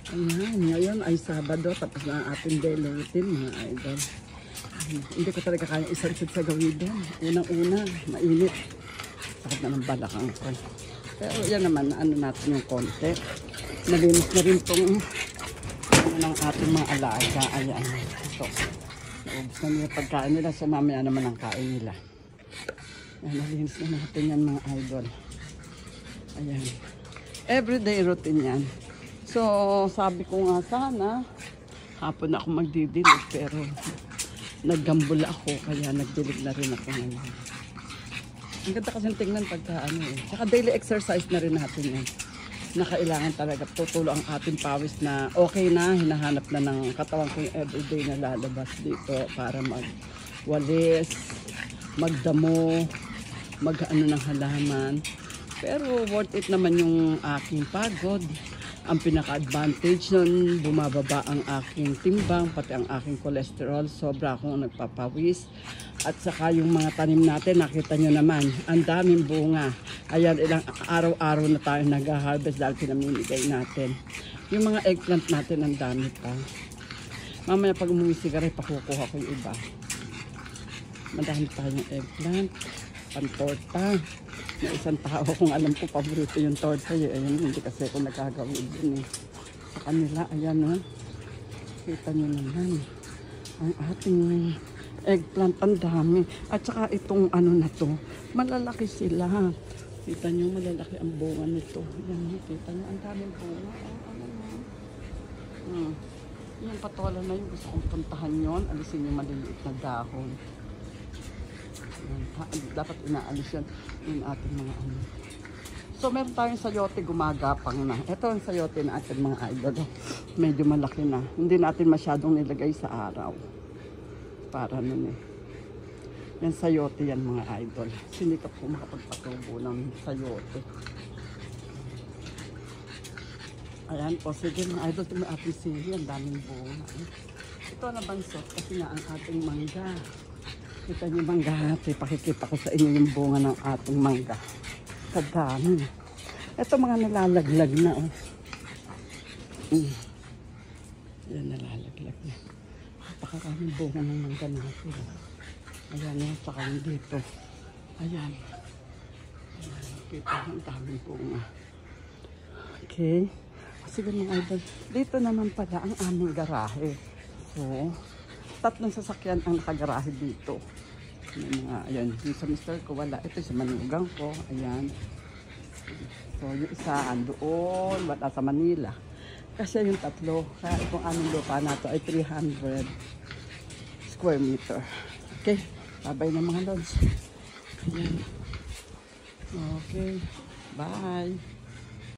Ayan, ngayon ay Sabado, tapos na ang ating daily routine mga idol. Hindi ko talaga kaya isang-sit sa gawin doon. Unang-una, mainit. Sakit na ng balakang ko. Pero yan naman, ano natin yung konti. Nalinis na rin itong ng ating mga alaga. Ayan, ito. Naubos na nila pagkain nila, so mamaya naman ang kain nila. Ayan, nalinis na natin yan mga idol. Ayan. Everyday routine yan. So, sabi ko nga sana, hapon ako magdidilig, pero naggambol ako, kaya nagdilig na rin ako ngayon. Ang ganda kasi tingnan pagka ano eh. Saka daily exercise na rin natin yan. Na kailangan talaga tutulo ang ating pawis na okay na, hinahanap na ng katawan ko yung everyday na lalabas dito para magwalis, magdamo, mag-ano ng halaman. Pero worth it naman yung aking pagod. Ang pinaka-advantage nun, bumababa ang aking timbang, pati ang aking cholesterol. Sobra akong nagpapawis. At saka yung mga tanim natin, nakita nyo naman, ang daming bunga. Ayan, ilang araw-araw na tayo nag-harvest dahil pinamimigay natin. Yung mga eggplant natin, ang dami pa. Mamaya pag umuwi sigara, pakukuha ko yung iba. Madami tayong eggplant, pantorta. Na isang tao kung alam ko paborito yung torta ayun, hindi kasi ako nagagawin din eh. Sa kanila, ayan o. Kita nyo naman. Ang ating eggplant, ang dami. At saka itong ano na to, malalaki sila. Kita nyo, malalaki ang bunga nito. Ayan, kita nyo, ang daming bunga. Yung patola na yun, gusto kong puntahan yun. Alisin yung maliliit na dahon. Dapat inaalis yan yung ating mga ano. So meron tayong sayote gumagapang na. Ito ang sayote na ating mga idol. Medyo malaki na. Hindi natin masyadong nilagay sa araw. Para nun eh. Yan sayote yan mga idol. Sinikap ko makapagpatubo ng sayote. Ayan po. Sige mga idol. Ito may ating sili. Ang daming bunga. Ito na bansot kasi nga ang ating mangga. Kita niyo mangga hati, pakikita ko sa inyo yung bunga ng ating mangga. Kadami. Ito mga nalalaglag na oh. Yan nalalaglag na. Napakaraming bunga ng mangga natin. Ayan oh, saka dito. Ayan. Ayan, kita ang daming bunga. Okay. Sige mga idol. Dito naman pala ang aming garahe. So, 3 sasakyan ang nakagarahe dito. Ayan, yung sa mister ko wala. Ito sa manugang ko. Ayan. So, yung isa doon, wala sa Manila. Kasi yung 3. Kaya itong aming lupa na to ay 300 square meter. Okay. Bye-bye na mga lods. Ayan. Okay. Bye.